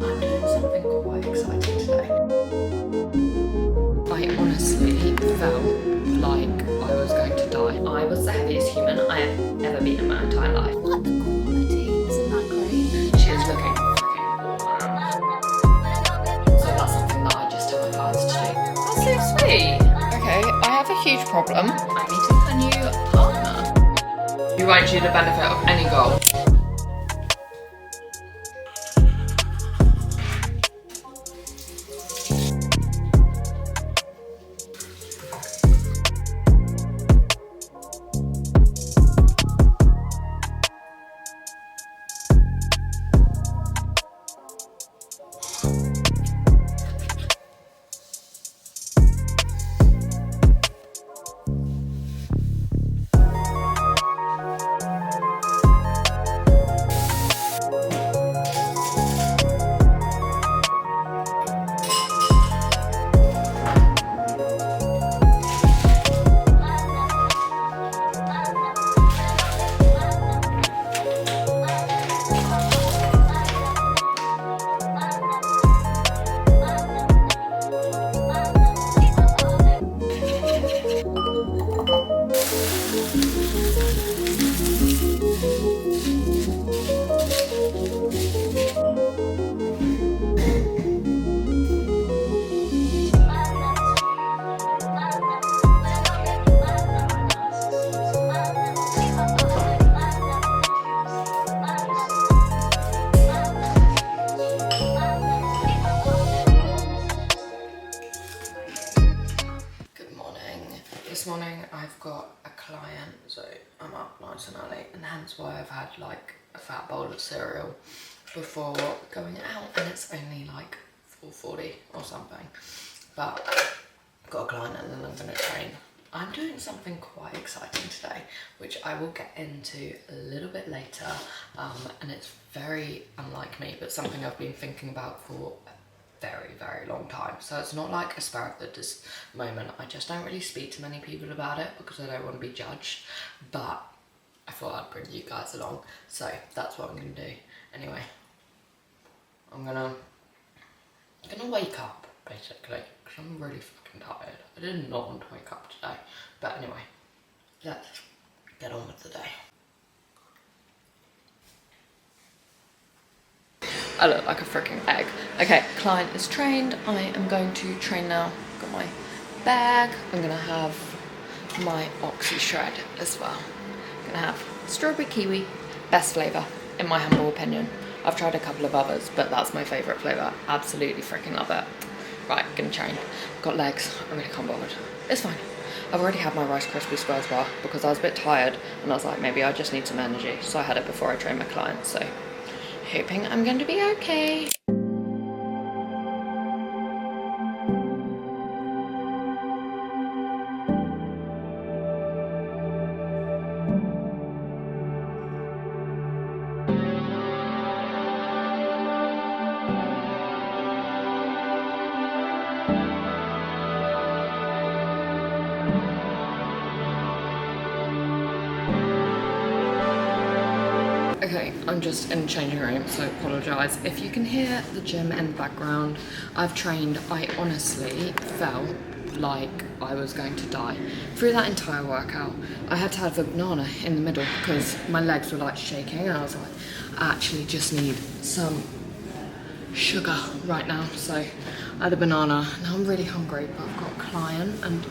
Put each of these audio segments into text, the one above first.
I'm doing something quite exciting today. I honestly felt like I was going to die. I was the heaviest human I have ever been in my entire life. What the quality? Isn't that great? She is looking freaking awesome. So that's something that I just tell my clients to do. That's so sweet. Okay, I have a huge problem. I'm meeting a new partner. You won't see the benefit of any goal. This morning I've got a client, so I'm up nice and early, and hence why I've had like a fat bowl of cereal before going out, and it's only like 4:40 or something. But I've got a client and then I'm going to train. I'm doing something quite exciting today, which I will get into a little bit later, and it's very unlike me, but something I've been thinking about for very long time. So it's not like a spur of the moment. I just don't really speak to many people about it because I don't want to be judged, but I thought I'd bring you guys along, so that's what I'm gonna do. Anyway, I'm gonna wake up basically because I'm really fucking tired. I did not want to wake up today, but anyway, let's get on with the day. I look like a freaking egg. Okay, client is trained. I am going to train now. Got my bag. I'm gonna have my Oxy Shred as well. I'm gonna have strawberry kiwi, best flavour, in my humble opinion. I've tried a couple of others, but that's my favourite flavour. Absolutely freaking love it. Right, gonna train. Got legs. I really can't bother. It's fine. I've already had my Rice Krispies Squares bar because I was a bit tired, and I was like, maybe I just need some energy. So I had it before I trained my client. So hoping I'm going to be okay. Okay, I'm just in the changing room, so I apologise. If you can hear the gym in the background, I've trained. I honestly felt like I was going to die. Through that entire workout, I had to have a banana in the middle because my legs were like shaking, and I was like, I actually just need some sugar right now. So I had a banana. Now I'm really hungry, but I've got a client and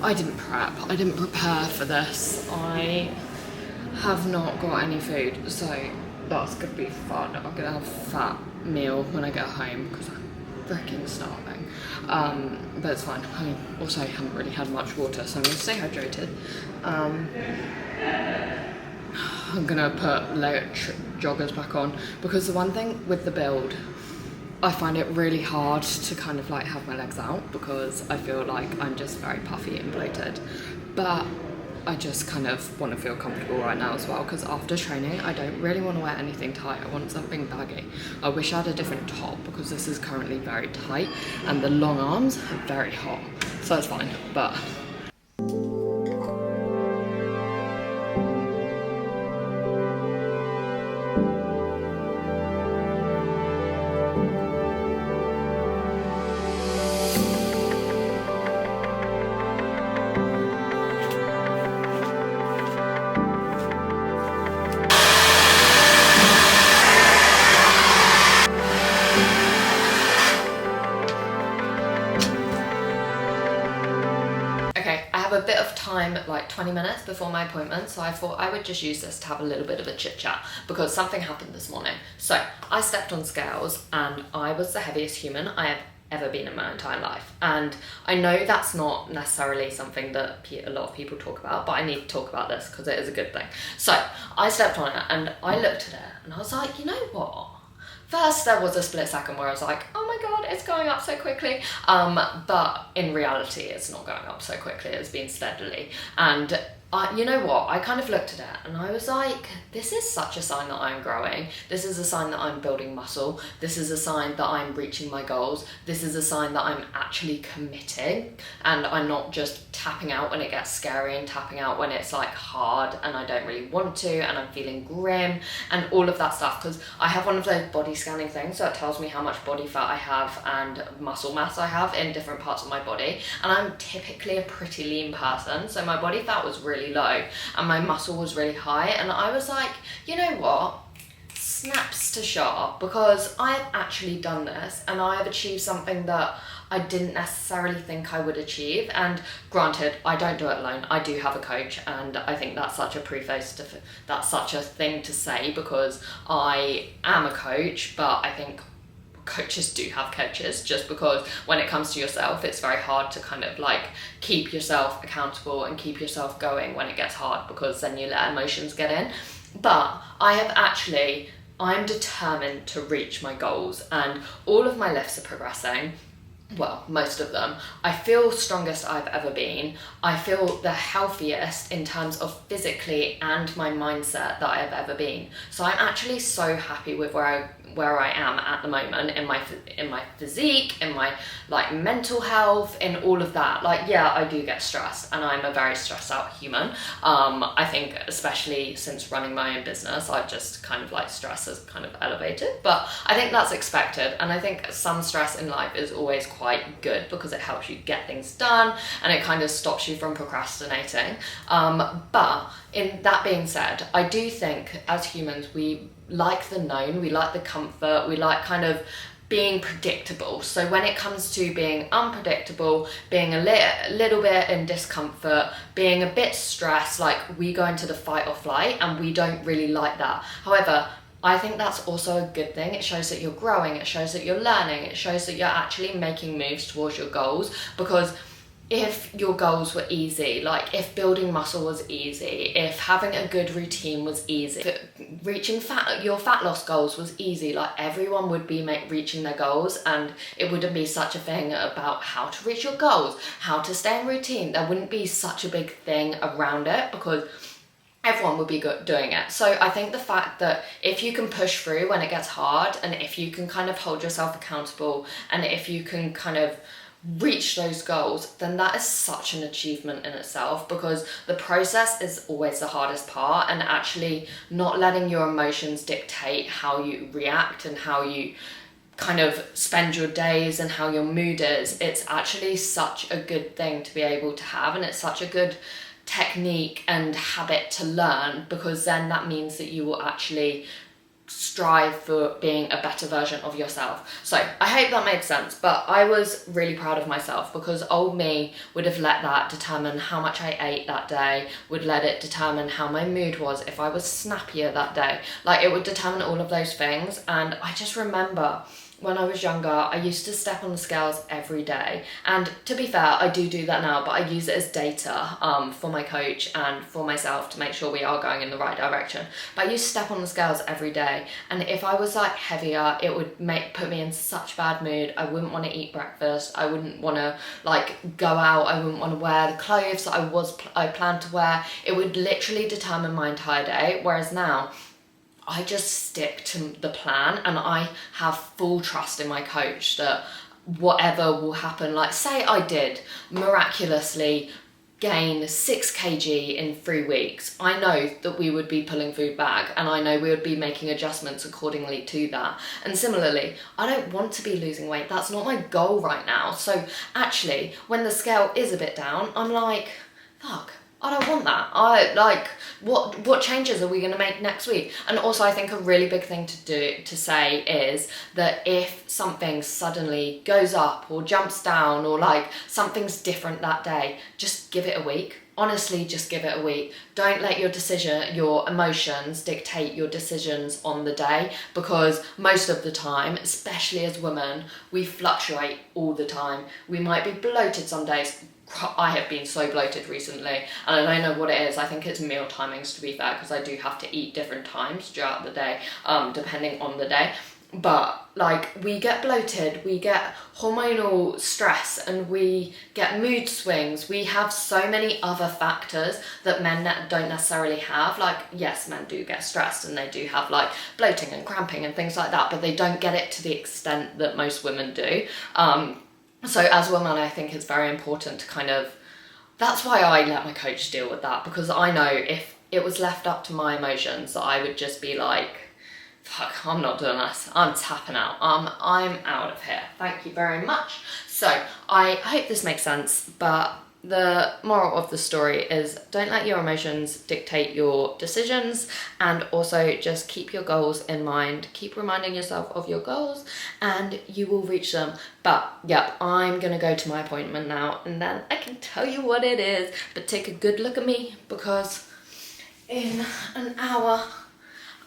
I didn't prep. I didn't prepare for this. I have not got any food, so that's gonna be fun. I'm gonna have a fat meal when I get home because I'm freaking starving. But it's fine. I also haven't really had much water, so I'm gonna stay hydrated. I'm gonna put leg joggers back on because the one thing with the build, I find it really hard to kind of like have my legs out because I feel like I'm just very puffy and bloated. But I just kind of want to feel comfortable right now as well because after training I don't really want to wear anything tight. I want something baggy. I wish I had a different top because this is currently very tight and the long arms are very hot, so it's fine. But of time, like 20 minutes before my appointment, so I thought I would just use this to have a little bit of a chit chat because something happened this morning. So I stepped on scales and I was the heaviest human I have ever been in my entire life. And I know that's not necessarily something that a lot of people talk about, but I need to talk about this because it is a good thing. So I stepped on it and I looked at it and I was like, you know what? First, there was a split second where I was like, oh my God, it's going up so quickly. But in reality, it's not going up so quickly. It's been steadily. And you know what? I kind of looked at it and I was like, this is such a sign that I'm growing. This is a sign that I'm building muscle. This is a sign that I'm reaching my goals. This is a sign that I'm actually committing and I'm not just tapping out when it gets scary and tapping out when it's like hard and I don't really want to and I'm feeling grim and all of that stuff, because I have one of those body scanning things, so it tells me how much body fat I have and muscle mass I have in different parts of my body, and I'm typically a pretty lean person, so my body fat was really low and my muscle was really high, and I was like, you know what, snaps to sharp, because I've actually done this and I have achieved something that I didn't necessarily think I would achieve. And granted, I don't do it alone. I do have a coach, and I think that's such a that's such a thing to say because I am a coach, but I think coaches do have coaches, just because when it comes to yourself, it's very hard to kind of like keep yourself accountable and keep yourself going when it gets hard, because then you let emotions get in. But I'm determined to reach my goals, and all of my lifts are progressing. Well, most of them. I feel strongest I've ever been. I feel the healthiest in terms of physically and my mindset that I have ever been. So I'm actually so happy with where I am at the moment in my physique, in my like mental health, in all of that. Like, yeah, I do get stressed and I'm a very stressed out human. I think especially since running my own business, I've just kind of like stress has kind of elevated, but I think that's expected. And I think some stress in life is always quite good because it helps you get things done and it kind of stops you from procrastinating. But in that being said, I do think as humans, we like the known, we like the comfort, we like kind of being predictable. So when it comes to being unpredictable, being a little bit in discomfort, being a bit stressed, like we go into the fight or flight and we don't really like that. However, I think that's also a good thing. It shows that you're growing, it shows that you're learning, it shows that you're actually making moves towards your goals. Because if your goals were easy, like if building muscle was easy, if having a good routine was easy, if reaching your fat loss goals was easy, like everyone would be reaching their goals, and it wouldn't be such a thing about how to reach your goals, how to stay in routine. There wouldn't be such a big thing around it because everyone would be doing it. So I think the fact that if you can push through when it gets hard, and if you can kind of hold yourself accountable, and if you can kind of reach those goals, then that is such an achievement in itself, because the process is always the hardest part, and actually not letting your emotions dictate how you react and how you kind of spend your days and how your mood is. It's actually such a good thing to be able to have, and it's such a good technique and habit to learn, because then that means that you will actually strive for being a better version of yourself. So I hope that made sense, but I was really proud of myself, because old me would have let that determine how much I ate that day, would let it determine how my mood was, if I was snappier that day, like it would determine all of those things. And I just remember when I was younger, I used to step on the scales every day. And to be fair, I do that now, but I use it as data for my coach and for myself to make sure we are going in the right direction. But I used to step on the scales every day. And if I was like heavier, it would put me in such a bad mood. I wouldn't want to eat breakfast. I wouldn't want to like go out. I wouldn't want to wear the clothes that I planned to wear. It would literally determine my entire day. Whereas now, I just stick to the plan, and I have full trust in my coach that whatever will happen, like say I did miraculously gain 6 kg in 3 weeks, I know that we would be pulling food back, and I know we would be making adjustments accordingly to that. And similarly, I don't want to be losing weight. That's not my goal right now. So actually, when the scale is a bit down, I'm like, fuck, I don't want that. I like, what changes are we going to make next week? And also I think a really big thing to say is that if something suddenly goes up or jumps down, or like something's different that day, just give it a week. honestly, just give it a week. Don't let your emotions dictate your decisions on the day, because most of the time, especially as women, we fluctuate all the time. We might be bloated some days. I have been so bloated recently, and I don't know what it is. I think it's meal timings, to be fair, because I do have to eat different times throughout the day, depending on the day. But like, we get bloated, we get hormonal stress, and we get mood swings. We have so many other factors that men don't necessarily have. Like, yes, men do get stressed and they do have like bloating and cramping and things like that, but they don't get it to the extent that most women do. So as women, I think it's very important to kind of, that's why I let my coach deal with that, because I know if it was left up to my emotions, I would just be like, fuck, I'm not doing this. I'm tapping out. I'm out of here. Thank you very much. So I hope this makes sense, but the moral of the story is don't let your emotions dictate your decisions, and also just keep your goals in mind. Keep reminding yourself of your goals and you will reach them. But yep, I'm gonna go to my appointment now and then I can tell you what it is, but take a good look at me, because in an hour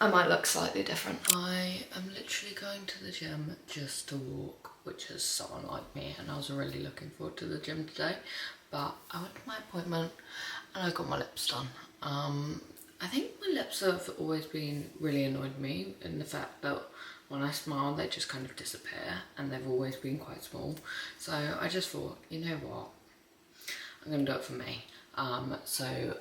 I might look slightly different. I am literally going to the gym just to walk, which is so unlike me, and I was really looking forward to the gym today. But I went to my appointment and I got my lips done. I think my lips have always been really annoyed me in the fact that when I smile they just kind of disappear, and they've always been quite small. So I just thought, you know what, I'm gonna do it for me. So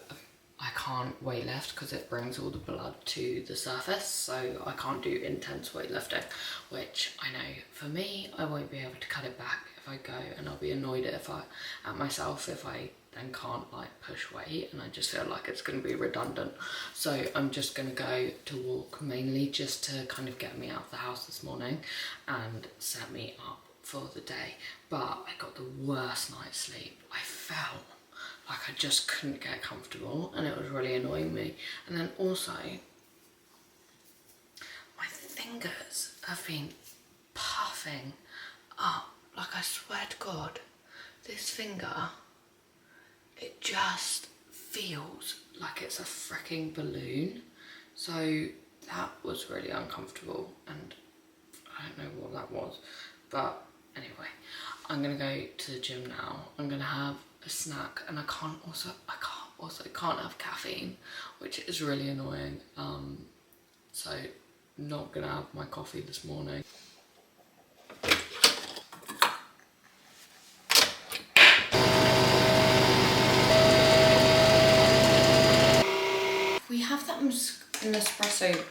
I can't weightlift because it brings all the blood to the surface, so I can't do intense weightlifting, which I know for me, I won't be able to cut it back if I go, and I'll be annoyed at myself if I then can't like push weight, and I just feel like it's going to be redundant. So I'm just going to go to walk, mainly just to kind of get me out of the house this morning and set me up for the day. But I got the worst night's sleep. I felt like I just couldn't get comfortable, and it was really annoying me. And then also, my fingers have been puffing up. Like, I swear to God, this finger, it just feels like it's a freaking balloon. So that was really uncomfortable, and I don't know what that was. But anyway, I'm gonna go to the gym now. I'm gonna have a snack, and I can't have caffeine, which is really annoying. So not gonna have my coffee this morning. We have that Nespresso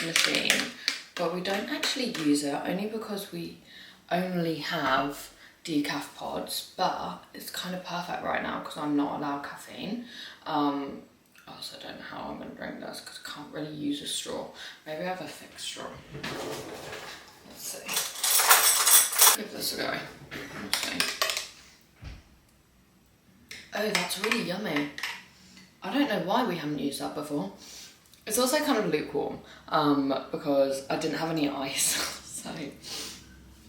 machine, but we don't actually use it, only because we only have decaf pods, but it's kind of perfect right now because I'm not allowed caffeine. I also don't know how I'm going to drink this because I can't really use a straw. Maybe I have a thick straw. Let's see. Give this a go. Let's see. Oh, that's really yummy. I don't know why we haven't used that before. It's also kind of lukewarm because I didn't have any ice, so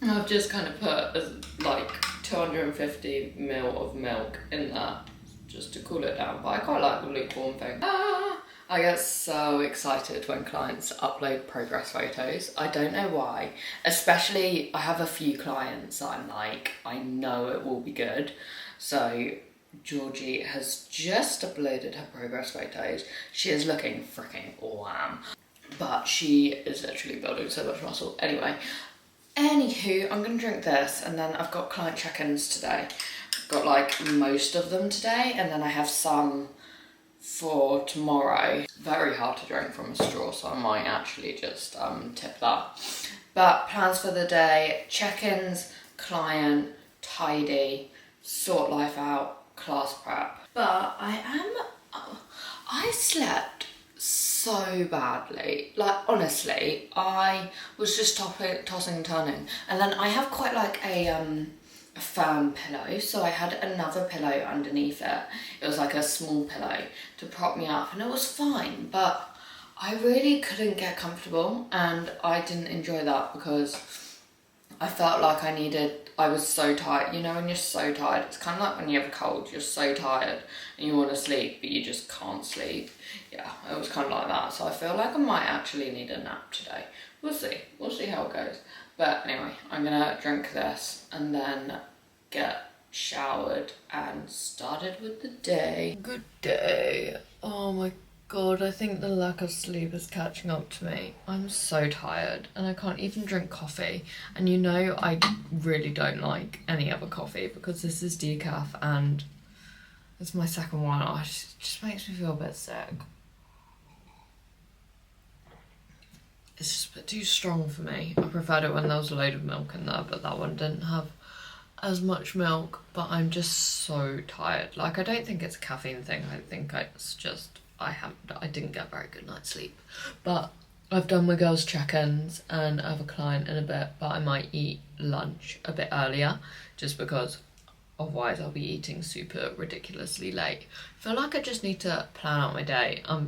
I've just kind of put like 250 ml of milk in there just to cool it down, but I quite like the lukewarm thing. I get so excited when clients upload progress photos. I don't know why, especially I have a few clients that I'm like, I know it will be good. So Georgie has just uploaded her progress photos. She is looking freaking wham, but she is literally building so much muscle. Anywho, I'm gonna drink this, and then I've got client check-ins today. I've got like most of them today, and then I have some for tomorrow. Very hard to drink from a straw, so I might actually just tip that. But plans for the day: check-ins, client, tidy, sort life out, class prep. But I slept so badly. Like, honestly, I was just tossing and turning, and then I have quite like a firm pillow, so I had another pillow underneath it. It was like a small pillow to prop me up, and it was fine, but I really couldn't get comfortable, and I didn't enjoy that because I felt like I was so tired. You know, when you're so tired, it's kind of like when you have a cold, you're so tired and you want to sleep, but you just can't sleep. Yeah, it was kind of like that. So I feel like I might actually need a nap today. We'll see how it goes. But anyway, I'm gonna drink this and then get showered and started with the day. Good day. Oh my God, I think the lack of sleep is catching up to me. I'm so tired and I can't even drink coffee. And you know, I really don't like any other coffee because this is decaf and it's my second one. Oh, it just makes me feel a bit sick. It's just a bit too strong for me. I preferred it when there was a load of milk in there, but that one didn't have as much milk. But I'm just so tired. Like, I don't think it's a caffeine thing. I think it's just I didn't get a very good night's sleep. But I've done my girls' check-ins and I have a client in a bit, but I might eat lunch a bit earlier just because otherwise I'll be eating super ridiculously late. I feel like I just need to plan out my day. I'm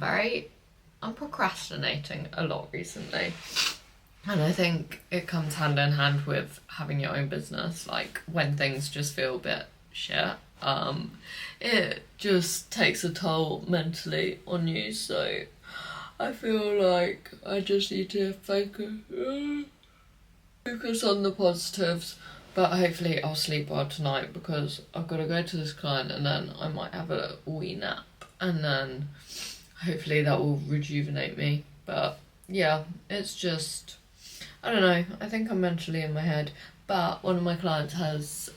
procrastinating a lot recently. And I think it comes hand in hand with having your own business. Like, when things just feel a bit shit, it just takes a toll mentally on you. So I feel like I just need to focus on the positives. But hopefully I'll sleep well tonight because I've got to go to this client and then I might have a wee nap. And then hopefully that will rejuvenate me. But yeah, it's just, I don't know, I think I'm mentally in my head. But one of my clients has,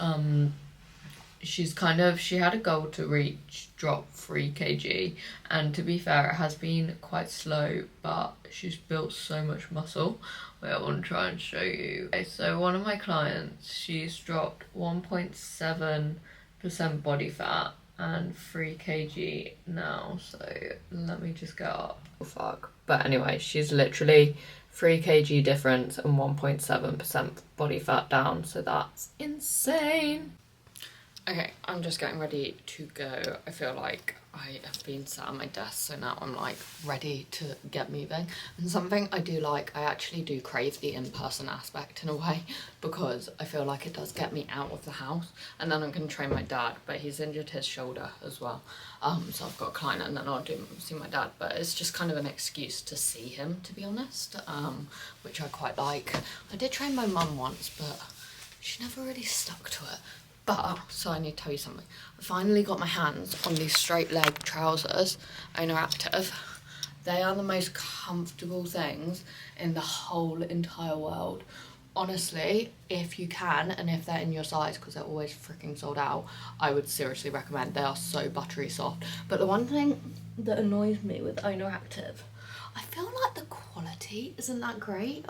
she had a goal to drop 3 kg. And to be fair, it has been quite slow, but she's built so much muscle. Wait, I want to try and show you. Okay, so one of my clients, she's dropped 1.7% body fat and 3 kg now, so let me just go up. Oh, fuck. But anyway, she's literally 3 kg difference and 1.7% body fat down, so that's insane. Okay, I'm just getting ready to go. I feel like I have been sat at my desk, so now I'm like ready to get moving. And something I do like, I actually do crave the in-person aspect in a way, because I feel like it does get me out of the house. And then I'm going to train my dad, but he's injured his shoulder as well. So I've got a client and then I'll see my dad, but it's just kind of an excuse to see him, to be honest, which I quite like. I did train my mum once, but she never really stuck to it. But, so I need to tell you something. I finally got my hands on these straight leg trousers, Owner Active. They are the most comfortable things in the whole entire world. Honestly, if you can, and if they're in your size, because they're always freaking sold out, I would seriously recommend. They are so buttery soft. But the one thing that annoys me with Owner Active, I feel like the quality isn't that great.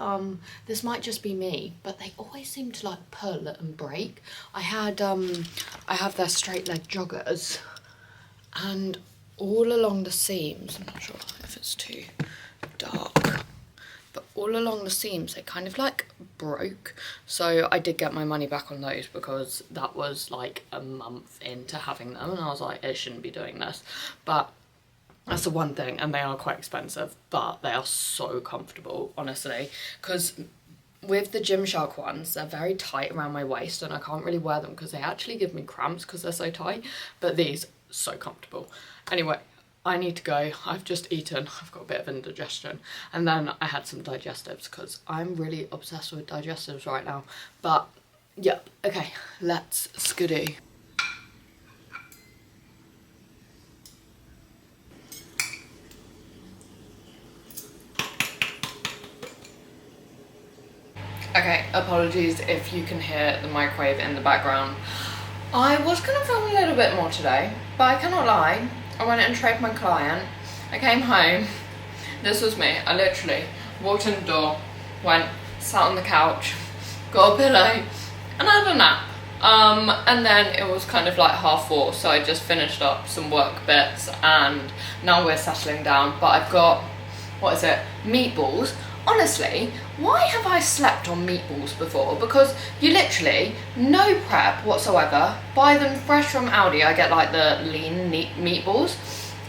This might just be me, but they always seem to like pull and break. I have their straight leg joggers, and all along the seams, I'm not sure if it's too dark, but all along the seams they kind of like broke. So I did get my money back on those because that was like a month into having them and I was like, it shouldn't be doing this. But that's the one thing, and they are quite expensive, but they are so comfortable, honestly, because with the Gymshark ones, they're very tight around my waist and I can't really wear them because they actually give me cramps because they're so tight, but these, so comfortable. Anyway, I need to go. I've just eaten. I've got a bit of indigestion, and then I had some digestives because I'm really obsessed with digestives right now. But yeah, okay, let's skidoo. Okay, apologies if you can hear the microwave in the background. I was going to film a little bit more today, but I cannot lie. I went and trained my client. I came home. This was me. I literally walked in the door, went, sat on the couch, got a pillow, and had a nap. And then it was kind of like 4:30, so I just finished up some work bits, and now we're settling down. But I've got, what is it, meatballs. Honestly, why have I slept on meatballs before? Because you literally, no prep whatsoever, buy them fresh from Aldi. I get like the lean meatballs,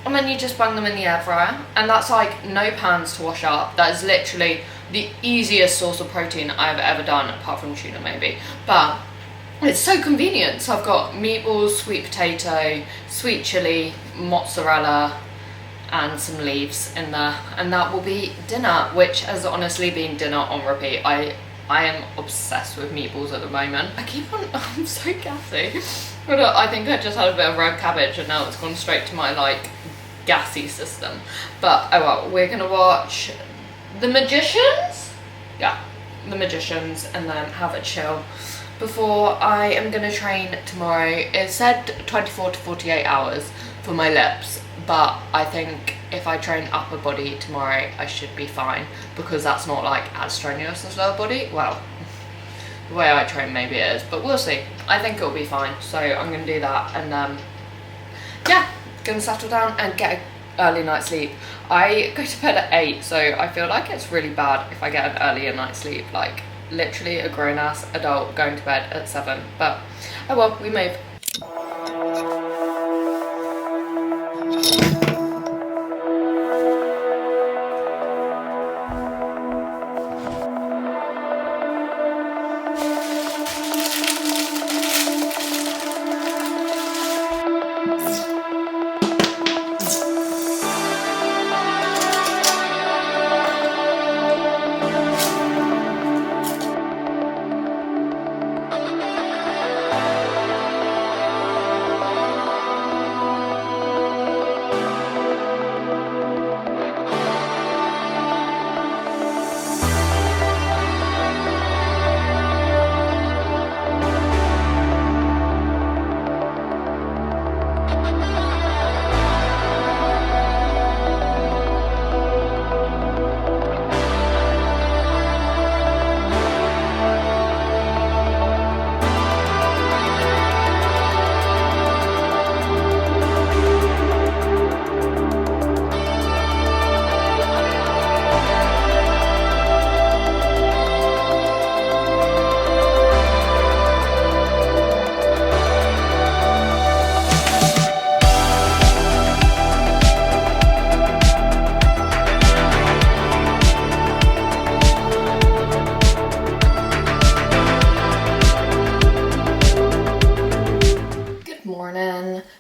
and then you just bung them in the air fryer, and that's like no pans to wash up. That is literally the easiest source of protein I've ever done, apart from tuna maybe, but it's so convenient. So I've got meatballs, sweet potato, sweet chili, mozzarella, and some leaves in there, and that will be dinner, which has honestly been dinner on repeat. I am obsessed with meatballs at the moment. I'm so gassy. But I think I just had a bit of red cabbage and now it's gone straight to my like gassy system. But oh well, we're gonna watch The Magicians? Yeah, The Magicians, and then have a chill before I am gonna train tomorrow. It said 24 to 48 hours for my lips, but I think if I train upper body tomorrow I should be fine, because that's not like as strenuous as lower body. Well, the way I train maybe it is, but we'll see. I think it'll be fine, so I'm gonna do that, and yeah, gonna settle down and get an early night's sleep. I go to bed at 8, so I feel like it's really bad if I get an earlier night's sleep, like literally a grown-ass adult going to bed at 7, but oh well, we move.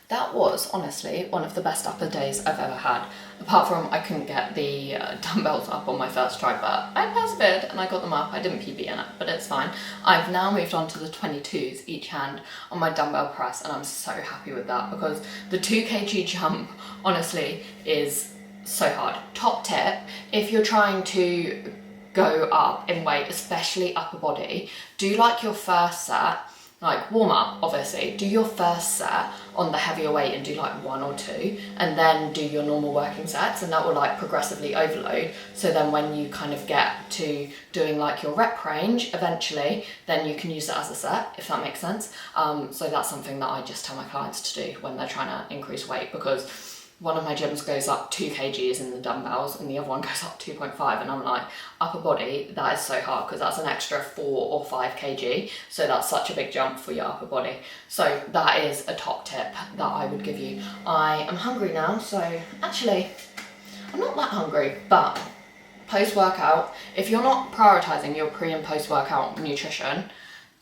That was honestly one of the best upper days I've ever had. Apart from I couldn't get the dumbbells up on my first try, but I persevered and I got them up. I didn't PB in it, but it's fine. I've now moved on to the 22s each hand on my dumbbell press, and I'm so happy with that because the 2 kg jump honestly is so hard. Top tip, if you're trying to go up in weight, especially upper body, do like your first set, like warm up obviously, do your first set on the heavier weight and do like 1 or 2, and then do your normal working sets, and that will like progressively overload. So then when you kind of get to doing like your rep range eventually, then you can use it as a set, if that makes sense. So that's something that I just tell my clients to do when they're trying to increase weight, because one of my gyms goes up 2 kgs in the dumbbells and the other one goes up 2.5, and I'm like, upper body, that is so hard because that's an extra 4 or 5 kg, so that's such a big jump for your upper body. So that is a top tip that I would give you. I am hungry now, so actually I'm not that hungry, but post-workout, if you're not prioritizing your pre and post-workout nutrition,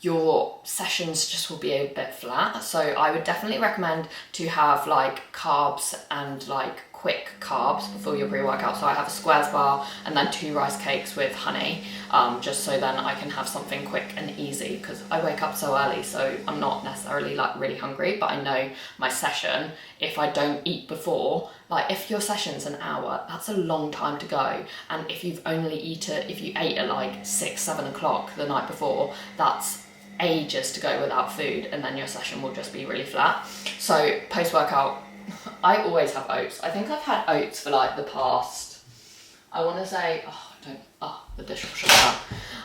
your sessions just will be a bit flat. So I would definitely recommend to have like carbs and like quick carbs before your pre-workout. So I have a squares bar and then 2 rice cakes with honey, just so then I can have something quick and easy, because I wake up so early, so I'm not necessarily like really hungry, but I know my session, if I don't eat before, like if your session's an hour, that's a long time to go. And if you've only if you ate at like 6-7 o'clock the night before, that's ages to go without food, and then your session will just be really flat. So post-workout, I always have oats. I think I've had oats for like the past, I want to say, the dishwasher.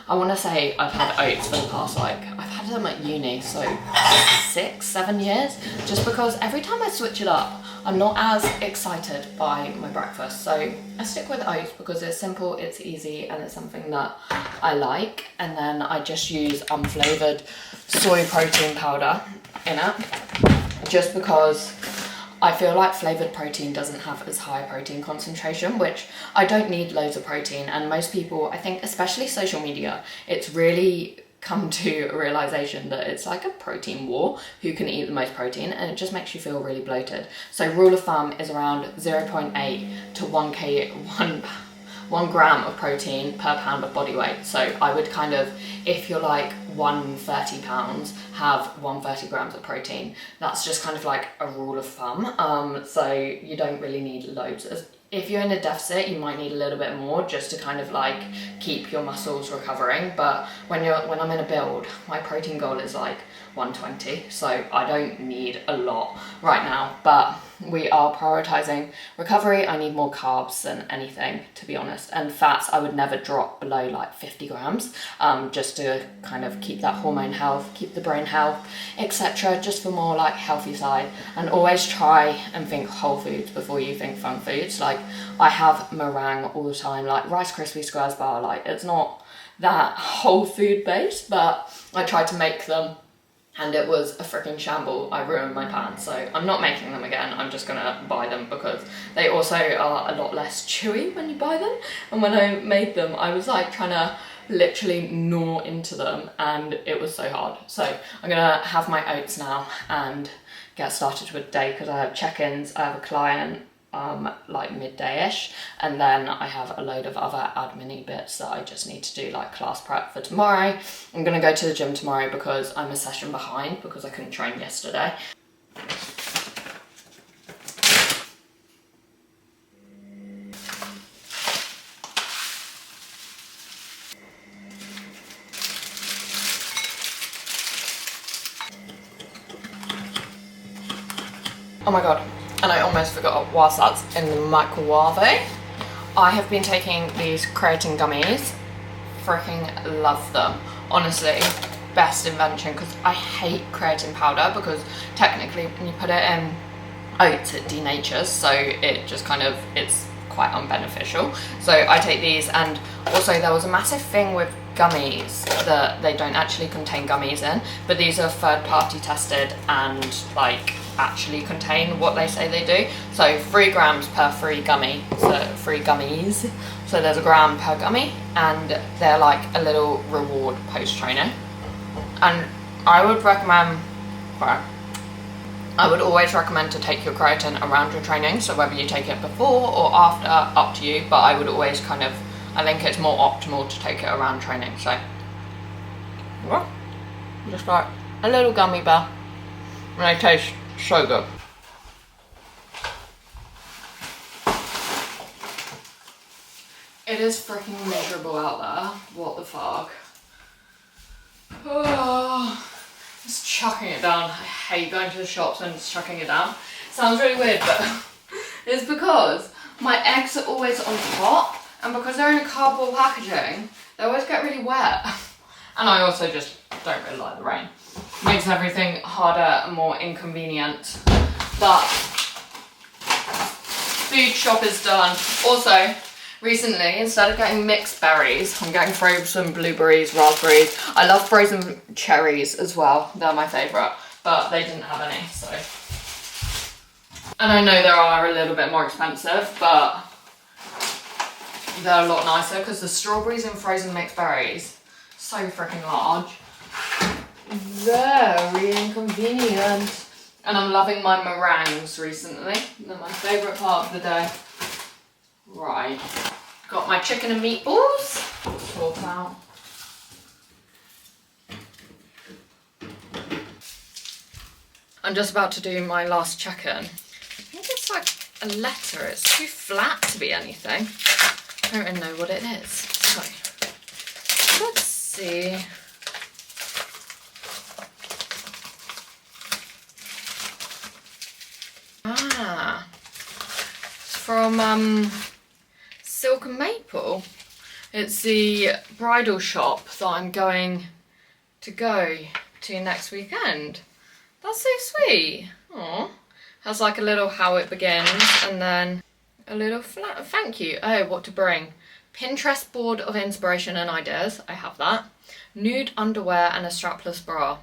I want to say I've had oats for the past, like, I've had them at uni, so 6-7 years, just because every time I switch it up, I'm not as excited by my breakfast. So I stick with oats because it's simple, it's easy, and it's something that I like. And then I just use unflavoured soy protein powder in it, just because I feel like flavoured protein doesn't have as high a protein concentration, which I don't need loads of protein. And most people, I think, especially social media, it's really come to a realisation that it's like a protein war, who can eat the most protein, and it just makes you feel really bloated. So rule of thumb is around 0.8 to 1 gram of protein per pound of body weight. So I would kind of, if you're like 130 pounds, have 130 grams of protein. That's just kind of like a rule of thumb. So you don't really need loads. If you're in a deficit, you might need a little bit more just to kind of like keep your muscles recovering. But when I'm in a build, my protein goal is like 120, so I don't need a lot right now, but we are prioritizing recovery. I need more carbs than anything, to be honest, and fats I would never drop below like 50 grams, just to kind of keep that hormone health, keep the brain health, etc., just for more like healthy side. And always try and think whole foods before you think fun foods. Like I have meringue all the time, like Rice Krispie Squares bar, like it's not that whole food based, but I tried to make them and it was a freaking shamble. I ruined my pan, so I'm not making them again. I'm just gonna buy them because they also are a lot less chewy when you buy them. And when I made them, I was like trying to literally gnaw into them and it was so hard. So I'm gonna have my oats now and get started with the day because I have check-ins, I have a client like midday-ish, and then I have a load of other admin-y bits that I just need to do, like class prep for tomorrow. I'm gonna go to the gym tomorrow because I'm a session behind because I couldn't train yesterday. Oh my god, and I almost forgot, whilst that's in the microwave, I have been taking these creatine gummies. Freaking love them. Honestly, best invention, because I hate creatine powder because technically when you put it in oats it denatures, so it just kind of, it's quite unbeneficial. So I take these, and also there was a massive thing with gummies that they don't actually contain gummies in, but these are third party tested and like actually contain what they say they do. So 3 grams per free gummy, so 3 gummies, so there's a gram per gummy, and they're like a little reward post training. And I would recommend, well, I would always recommend to take your creatine around your training, so whether you take it before or after, up to you, but I would always kind of, I think it's more optimal to take it around training. So well, just like a little gummy bear, and they taste so good. It is freaking miserable out there. What the fuck? Oh, just chucking it down. I hate going to the shops and just chucking it down. Sounds really weird, but it's because my eggs are always on top, and because they're in a cardboard packaging, they always get really wet. And I also just don't really like the rain. Makes everything harder and more inconvenient. But food shop is done. Also, recently, instead of getting mixed berries, I'm getting frozen blueberries, raspberries. I love frozen cherries as well. They're my favourite, but they didn't have any, so. And I know they are a little bit more expensive, but they're a lot nicer because the strawberries and frozen mixed berries, so freaking large. Very inconvenient. And I'm loving my meringues recently. They're my favourite part of the day. Right. Got my chicken and meatballs. Swap out. I'm just about to do my last check-in. I think it's like a letter. It's too flat to be anything. I don't really know what it is. So, let's see. Ah, it's from Silk and Maple. It's the bridal shop that I'm going to next weekend. That's so sweet. Aww. Has like a little how it begins and then a little flat thank you. Oh, what to bring. Pinterest board of inspiration and ideas. I have that. Nude underwear and a strapless bra.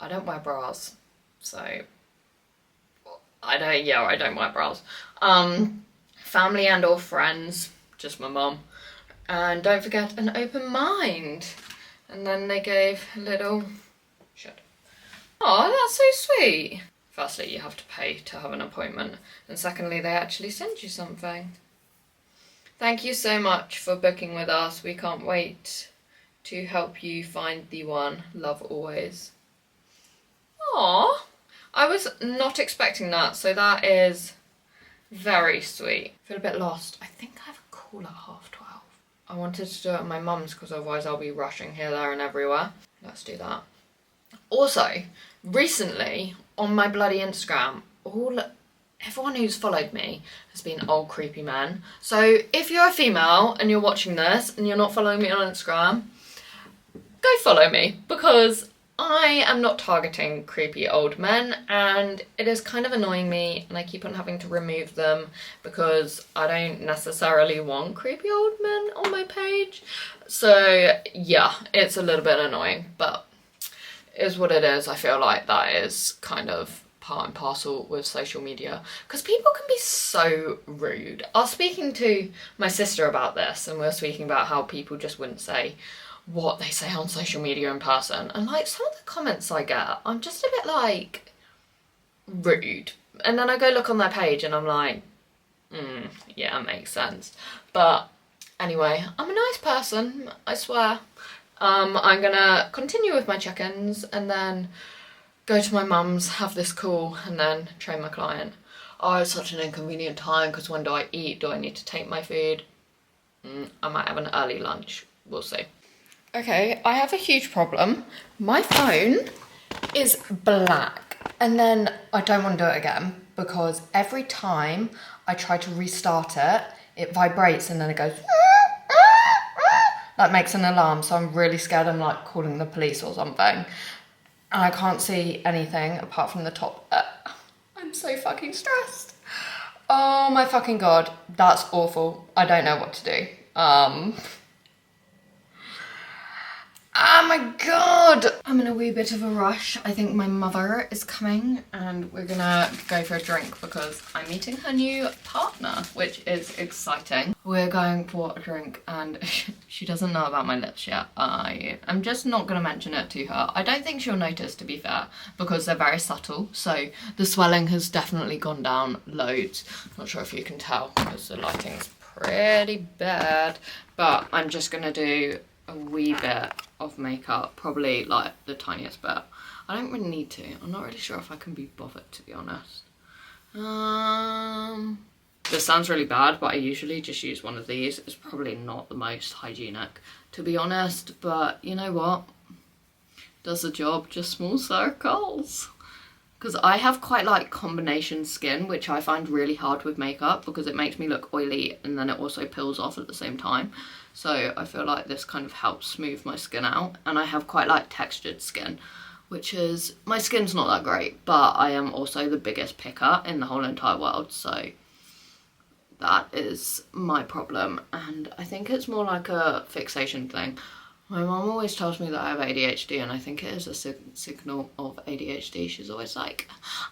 I don't wear bras, so I don't wear brows. Family and or friends, just my mum. And don't forget an open mind. And then they gave a little shit. Oh, that's so sweet. Firstly, you have to pay to have an appointment. And secondly, they actually send you something. Thank you so much for booking with us. We can't wait to help you find the one. Love always. Aww. I was not expecting that, so that is very sweet. I feel a bit lost. I think I have a call at 12:30. I wanted to do it at my mum's because otherwise I'll be rushing here, there and everywhere. Let's do that. Also, recently on my bloody Instagram, everyone who's followed me has been old creepy men. So if you're a female and you're watching this and you're not following me on Instagram, go follow me, because I am not targeting creepy old men and it is kind of annoying me, and I keep on having to remove them because I don't necessarily want creepy old men on my page. So yeah, it's a little bit annoying, but it is what it is. I feel like that is kind of part and parcel with social media, because people can be so rude. I was speaking to my sister about this, and we were speaking about how people just wouldn't say what they say on social media in person, and like some of the comments I get, I'm just a bit like rude, and then I go look on their page and I'm like, yeah, it makes sense. But anyway, I'm a nice person, I swear. I'm gonna continue with my check-ins and then go to my mum's, have this call, and then train my client. Oh, it's such an inconvenient time because when do I eat? Do I need to take my food? I might have an early lunch, we'll see. Okay, I have a huge problem. My phone is black, and then I don't want to do it again because every time I try to restart it, it vibrates and then it goes that makes an alarm, so I'm really scared I'm like calling the police or something. And I can't see anything apart from the top. I'm so fucking stressed. Oh my fucking god, that's awful. I don't know what to do. Oh my god! I'm in a wee bit of a rush. I think my mother is coming and we're gonna go for a drink because I'm meeting her new partner, which is exciting. We're going for a drink and she doesn't know about my lips yet. I'm just not gonna mention it to her. I don't think she'll notice, to be fair, because they're very subtle. So the swelling has definitely gone down loads. Not sure if you can tell because the lighting's pretty bad, but I'm just gonna do a wee bit of makeup, probably like the tiniest bit. I don't really need to. I'm not really sure if I can be bothered, to be honest. This sounds really bad, but I usually just use one of these. It's probably not the most hygienic, to be honest, but you know what? Does the job, just small circles. Because I have quite like combination skin, which I find really hard with makeup because it makes me look oily and then it also peels off at the same time. So I feel like this kind of helps smooth my skin out. And I have quite like textured skin, which is, my skin's not that great, but I am also the biggest picker in the whole entire world. So that is my problem. And I think it's more like a fixation thing. My mum always tells me that I have ADHD, and I think it is a signal of ADHD. She's always like,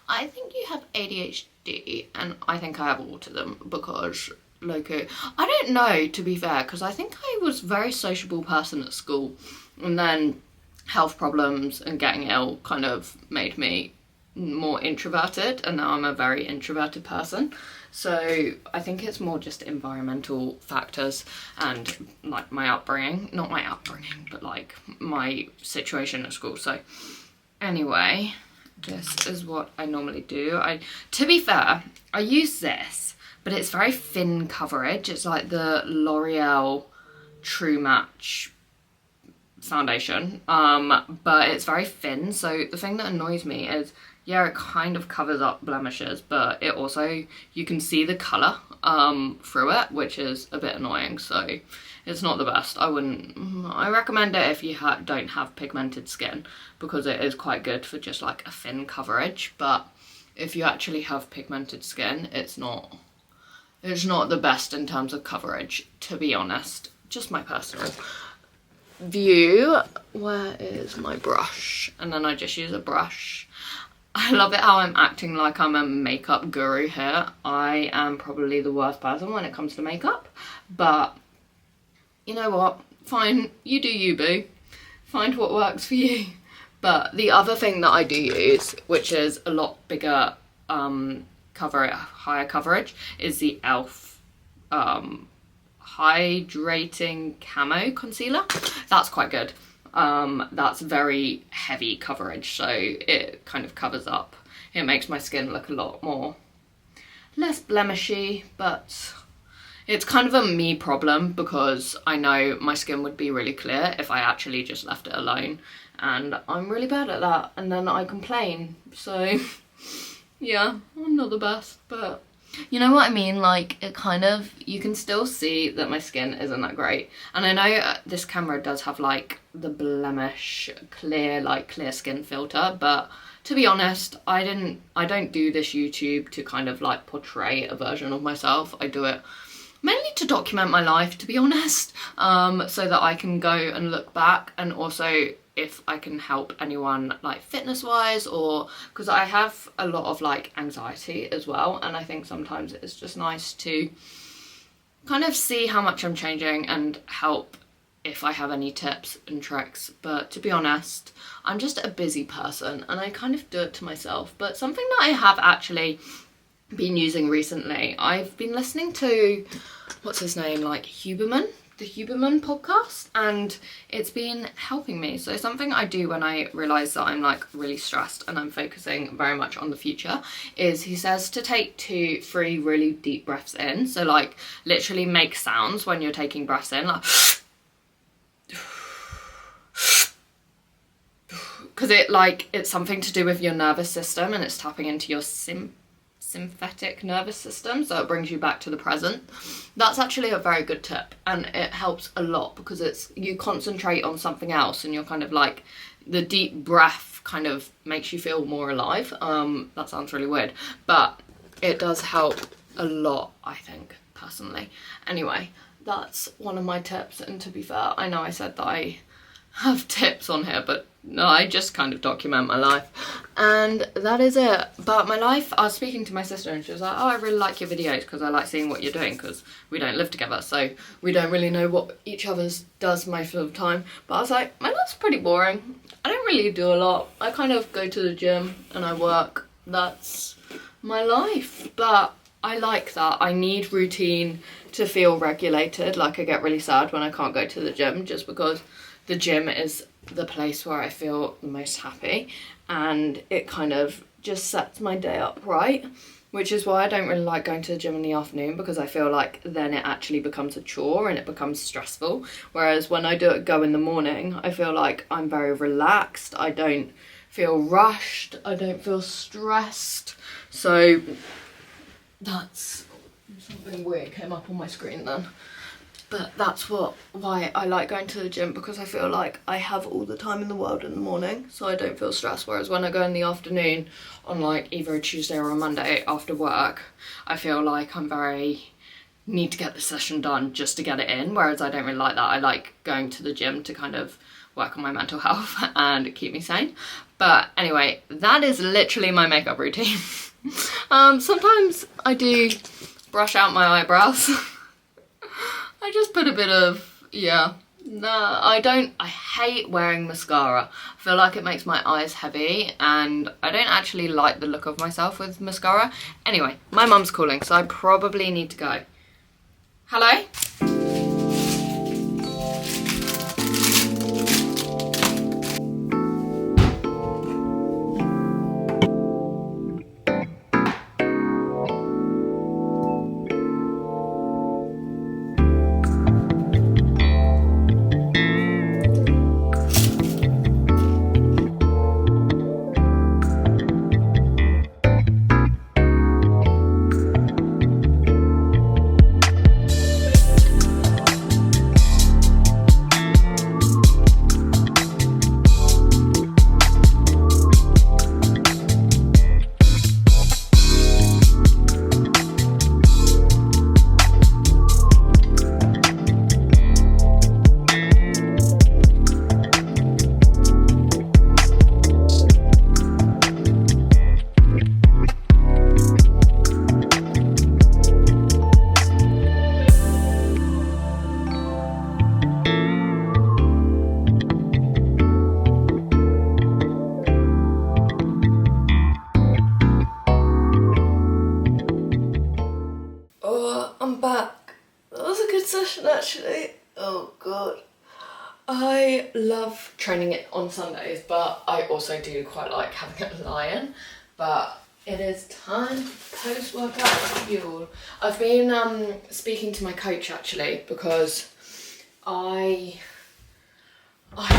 I think you have ADHD, and I think I have autism because, loco, I don't know, to be fair, because I think I was a very sociable person at school, and then health problems and getting ill kind of made me more introverted, and now I'm a very introverted person. So I think it's more just environmental factors and like my upbringing, not my upbringing, but like my situation at school. So anyway, this is what I normally do. To be fair, I use this, but it's very thin coverage. It's like the L'Oreal True Match foundation, but it's very thin. So the thing that annoys me is, yeah, it kind of covers up blemishes, but it also, you can see the colour through it, which is a bit annoying, so it's not the best. I recommend it if you don't have pigmented skin, because it is quite good for just like a thin coverage, but if you actually have pigmented skin, it's not the best in terms of coverage, to be honest. Just my personal view. Where is my brush? And then I just use a brush. I love it how I'm acting like I'm a makeup guru here. I am probably the worst person when it comes to makeup, but you know what? Fine, you do you, boo. Find what works for you. But the other thing that I do use, which is a lot bigger higher coverage, is the e.l.f. Hydrating Camo Concealer. That's quite good. That's very heavy coverage, so it kind of covers up. It makes my skin look a lot more less blemishy, but it's kind of a me problem because I know my skin would be really clear if I actually just left it alone, and I'm really bad at that, and then I complain. So yeah, I'm not the best, but you know what I mean? Like, it kind of, you can still see that my skin isn't that great. And I know this camera does have like the blemish clear skin filter, but to be honest, I don't do this YouTube to kind of like portray a version of myself. I do it mainly to document my life, to be honest, so that I can go and look back, and also if I can help anyone like fitness wise, or because I have a lot of like anxiety as well, and I think sometimes it's just nice to kind of see how much I'm changing and help if I have any tips and tricks. But to be honest, I'm just a busy person and I kind of do it to myself. But something that I have actually been using recently, I've been listening to, what's his name, like Huberman, the Huberman podcast, and it's been helping me. So something I do when I realise that I'm like really stressed and I'm focusing very much on the future is he says to take 2-3 really deep breaths in. So like literally make sounds when you're taking breaths in, like because it's something to do with your nervous system, and it's tapping into your sympathetic nervous system, so it brings you back to the present. That's actually a very good tip, and it helps a lot because you concentrate on something else, and you're kind of like, the deep breath kind of makes you feel more alive. That sounds really weird, but it does help a lot, I think, personally. Anyway, that's one of my tips, and to be fair, I know I said that I have tips on here, but no, I just kind of document my life, and that is it. But my life, I was speaking to my sister and she was like, oh, I really like your videos because I like seeing what you're doing, because we don't live together, so we don't really know what each other's does most of the time. But I was like, my life's pretty boring. I don't really do a lot. I kind of go to the gym and I work. That's my life. But I like that. I need routine to feel regulated. Like, I get really sad when I can't go to the gym, just because the gym is the place where I feel the most happy, and it kind of just sets my day up right, which is why I don't really like going to the gym in the afternoon, because I feel like then it actually becomes a chore and it becomes stressful. Whereas when I go in the morning, I feel like I'm very relaxed, I don't feel rushed, I don't feel stressed. So that's something weird came up on my screen then. But that's why I like going to the gym, because I feel like I have all the time in the world in the morning, so I don't feel stressed. Whereas when I go in the afternoon on like either a Tuesday or a Monday after work, I feel like need to get the session done just to get it in. Whereas I don't really like that. I like going to the gym to kind of work on my mental health and keep me sane. But anyway, that is literally my makeup routine. Sometimes I do brush out my eyebrows. I just put a bit of, I hate wearing mascara. I feel like it makes my eyes heavy, and I don't actually like the look of myself with mascara. Anyway, my mum's calling, so I probably need to go. Hello? actually. Oh god. I love training it on Sundays, but I also do quite like having a lie-in. But it is time for post-workout fuel. I've been speaking to my coach actually because I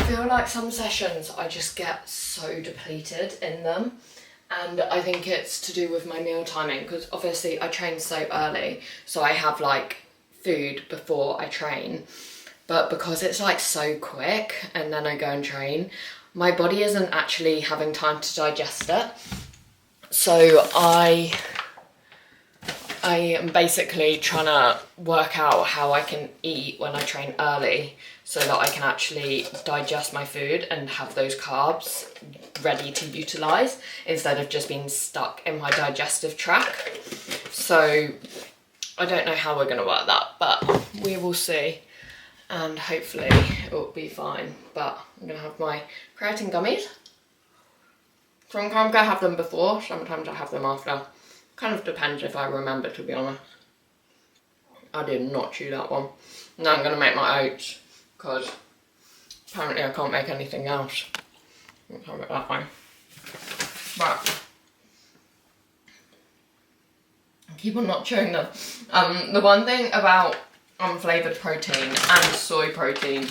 feel like some sessions I just get so depleted in them, and I think it's to do with my meal timing, because obviously I train so early, so I have like food before I train, but because it's like so quick and then I go and train, my body isn't actually having time to digest it. So I am basically trying to work out how I can eat when I train early so that I can actually digest my food and have those carbs ready to utilise instead of just being stuck in my digestive tract. So I don't know how we're going to work that, but we will see, and hopefully it will be fine. But I'm going to have my creatine gummies. Sometimes I have them before, sometimes I have them after. Kind of depends if I remember, to be honest. I did not chew that one. Now I'm going to make my oats, because apparently I can't make anything else. Let's have it that way. But I keep on not chewing them. The one thing about unflavoured protein and soy protein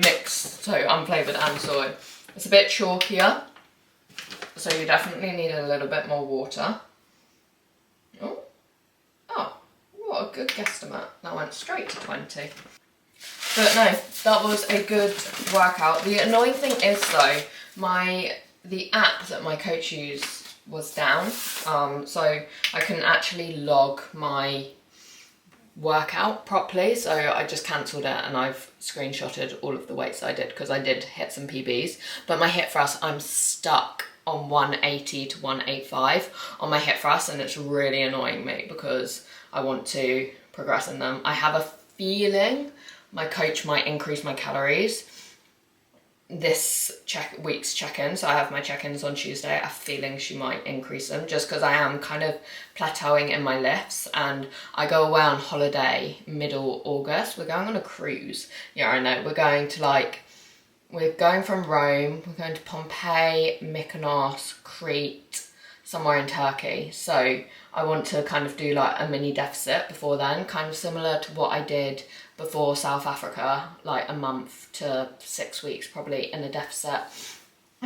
mixed, so unflavoured and soy, it's a bit chalkier. So you definitely need a little bit more water. Oh, what a good guesstimate. That went straight to 20. But no, that was a good workout. The annoying thing is though, the app that my coach used was down. So I couldn't actually log my workout properly. So I just cancelled it, and I've screenshotted all of the weights I did, because I did hit some PBs. But my hip thrust, I'm stuck on 180 to 185 on my hip thrust, and it's really annoying me because I want to progress in them. I have a feeling my coach might increase my calories this week's check-in, so I have my check-ins on Tuesday. I have a feeling she might increase them just because I am kind of plateauing in my lifts, and I go away on holiday middle August. We're going on a cruise. Yeah, I know. We're going from Rome, we're going to Pompeii, Mykonos, Crete, somewhere in Turkey. So I want to kind of do like a mini deficit before then, kind of similar to what I did before South Africa, like a month to 6 weeks probably in a deficit,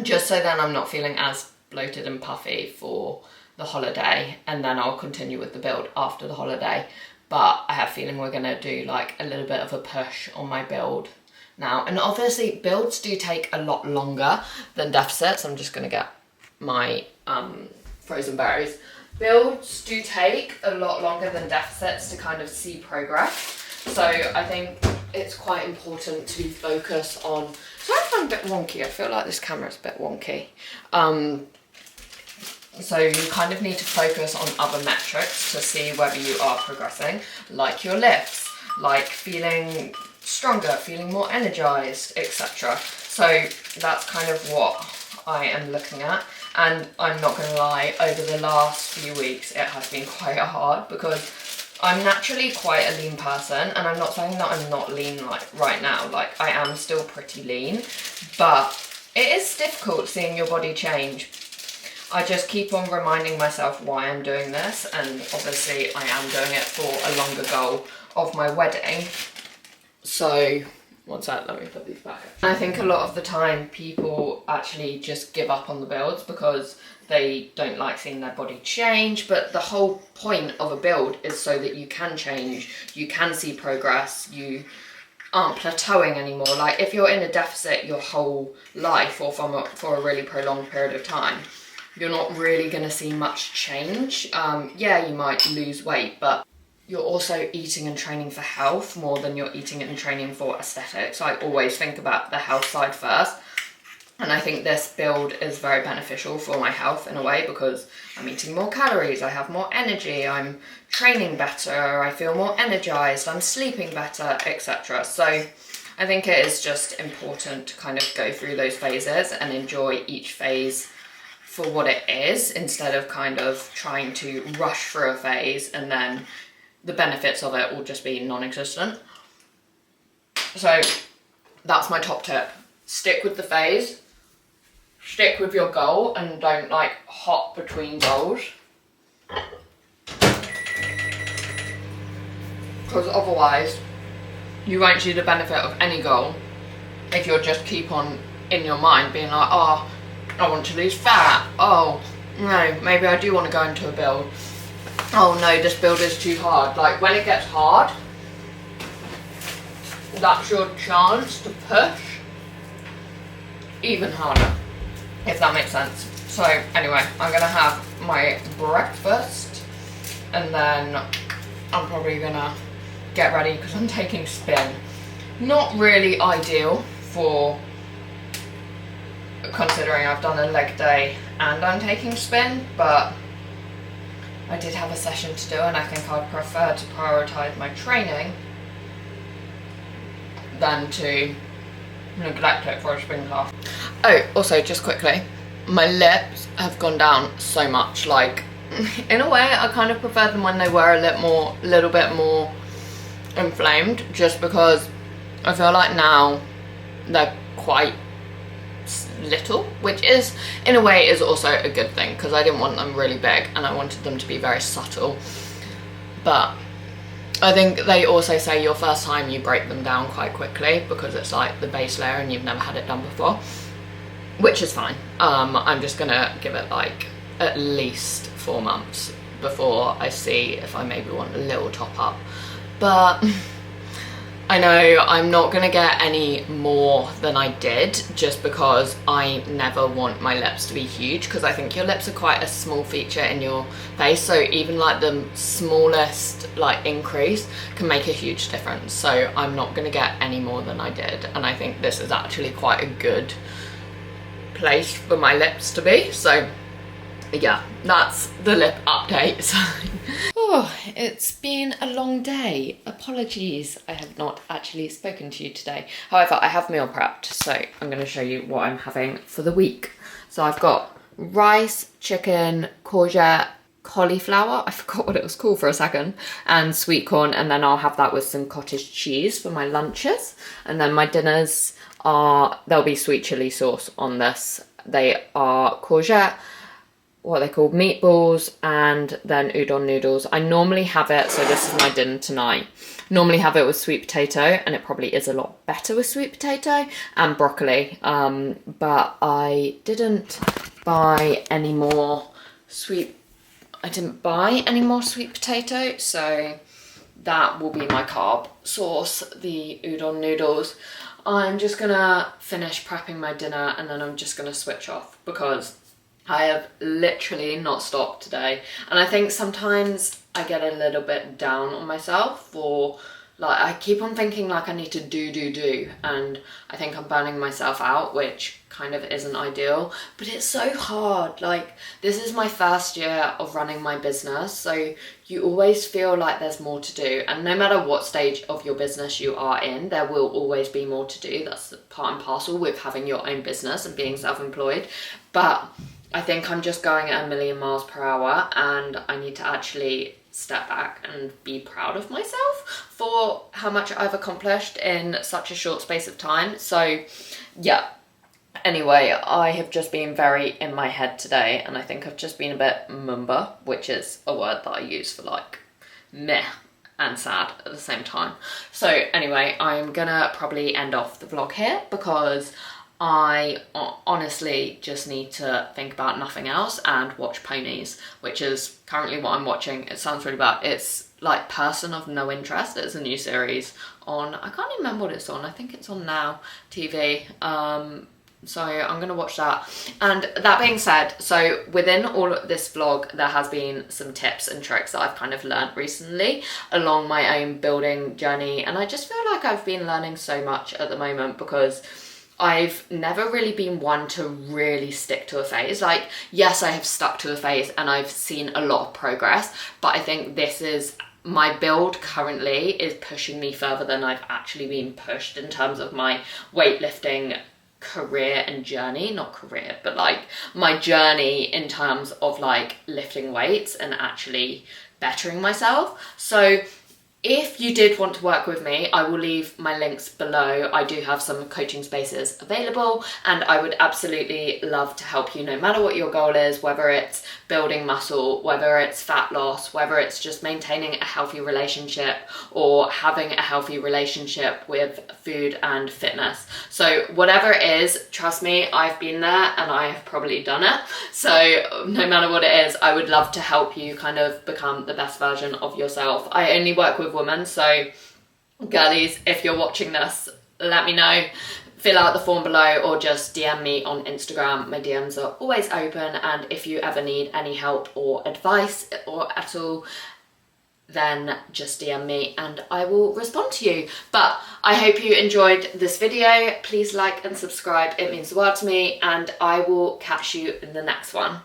just so then I'm not feeling as bloated and puffy for the holiday, and then I'll continue with the build after the holiday. But I have a feeling we're going to do like a little bit of a push on my build now. And obviously builds do take a lot longer than deficits. I'm just going to get my frozen berries. Builds do take a lot longer than deficits to kind of see progress. So I think it's quite important to focus on, so I find a bit wonky. I feel like this camera's a bit wonky. So you kind of need to focus on other metrics to see whether you are progressing, like your lifts, like feeling stronger, feeling more energized, etc. So that's kind of what I am looking at. And I'm not going to lie, over the last few weeks it has been quite hard because I'm naturally quite a lean person, and I'm not saying that I'm not lean like right now, like I am still pretty lean, but it is difficult seeing your body change. I just keep on reminding myself why I'm doing this, and obviously I am doing it for a longer goal of my wedding. So, what's that? Let me put these back. I think a lot of the time people actually just give up on the builds because they don't like seeing their body change, but the whole point of a build is so that you can change, you can see progress, you aren't plateauing anymore. Like if you're in a deficit your whole life or for a really prolonged period of time, you're not really going to see much change. Yeah, you might lose weight, but you're also eating and training for health more than you're eating and training for aesthetics. So I always think about the health side first. And I think this build is very beneficial for my health in a way because I'm eating more calories, I have more energy, I'm training better, I feel more energized, I'm sleeping better, etc. So I think it is just important to kind of go through those phases and enjoy each phase for what it is instead of kind of trying to rush through a phase and then the benefits of it will just be non-existent. So that's my top tip. Stick with the phase, stick with your goal, and don't like hop between goals. Because otherwise you won't see the benefit of any goal if you'll just keep on in your mind being like, oh, I want to lose fat. Oh, no, maybe I do want to go into a build. Oh no, this build is too hard. Like when it gets hard, that's your chance to push even harder, if that makes sense. So anyway, I'm gonna have my breakfast and then I'm probably gonna get ready because I'm taking spin. Not really ideal for considering I've done a leg day and I'm taking spin, but I did have a session to do and I think I'd prefer to prioritise my training than to neglect it for a spin class. Oh, also just quickly, my lips have gone down so much. Like, in a way, I kind of prefer them when they were a little bit more inflamed, just because I feel like now they're quite little, which is in a way is also a good thing because I didn't want them really big and I wanted them to be very subtle. But I think they also say your first time you break them down quite quickly because it's like the base layer and you've never had it done before, which is fine. I'm just gonna give it like at least 4 months before I see if I maybe want a little top up. But I know I'm not gonna get any more than I did just because I never want my lips to be huge, because I think your lips are quite a small feature in your face, so even like the smallest like increase can make a huge difference. So I'm not gonna get any more than I did, and I think this is actually quite a good place for my lips to be. So yeah, that's the lip update. Oh, it's been a long day. Apologies, I have not actually spoken to you today. However, I have meal prepped, so I'm going to show you what I'm having for the week. So I've got rice, chicken, courgette, cauliflower, I forgot what it was called for a second, and sweet corn, and then I'll have that with some cottage cheese for my lunches. And then my dinners are, there'll be sweet chili sauce on this. They are courgette, what they call meatballs, and then udon noodles. I normally have it, so this is my dinner tonight, normally have it with sweet potato, and it probably is a lot better with sweet potato and broccoli, but I didn't buy any more sweet potato, so that will be my carb sauce, the udon noodles. I'm just gonna finish prepping my dinner and then I'm just gonna switch off because I have literally not stopped today, and I think sometimes I get a little bit down on myself for like, I keep on thinking like I need to do, and I think I'm burning myself out, which kind of isn't ideal, but it's so hard. Like, this is my first year of running my business, so you always feel like there's more to do, and no matter what stage of your business you are in, there will always be more to do. That's the part and parcel with having your own business and being self-employed. But I think I'm just going at a million miles per hour, and I need to actually step back and be proud of myself for how much I've accomplished in such a short space of time. So yeah, anyway, I have just been very in my head today, and I think I've just been a bit mumba, which is a word that I use for like meh and sad at the same time. So anyway, I'm gonna probably end off the vlog here because I honestly just need to think about nothing else and watch ponies, which is currently what I'm watching. It sounds really bad. It's like Person of No Interest. It's a new series on, I can't even remember what it's on. I think it's on Now TV. So I'm going to watch that. And that being said, so within all of this vlog, there has been some tips and tricks that I've kind of learned recently along my own building journey. And I just feel like I've been learning so much at the moment because I've never really been one to really stick to a phase. Like, yes, I have stuck to a phase and I've seen a lot of progress, but I think this is, my build currently is pushing me further than I've actually been pushed in terms of my weightlifting career and journey. Not career, but like my journey in terms of like lifting weights and actually bettering myself. So If you did want to work with me, I will leave my links below. I do have some coaching spaces available, and I would absolutely love to help you no matter what your goal is, whether it's building muscle, whether it's fat loss, whether it's just maintaining a healthy relationship or having a healthy relationship with food and fitness. So whatever it is, trust me, I've been there and I have probably done it. So no matter what it is, I would love to help you kind of become the best version of yourself. I only work with women, so girlies, if you're watching this, let me know. Fill out the form below or just DM me on Instagram. My DMs are always open, and if you ever need any help or advice or at all, then just DM me and I will respond to you. But I hope you enjoyed this video. Please like and subscribe, it means the world to me, and I will catch you in the next one.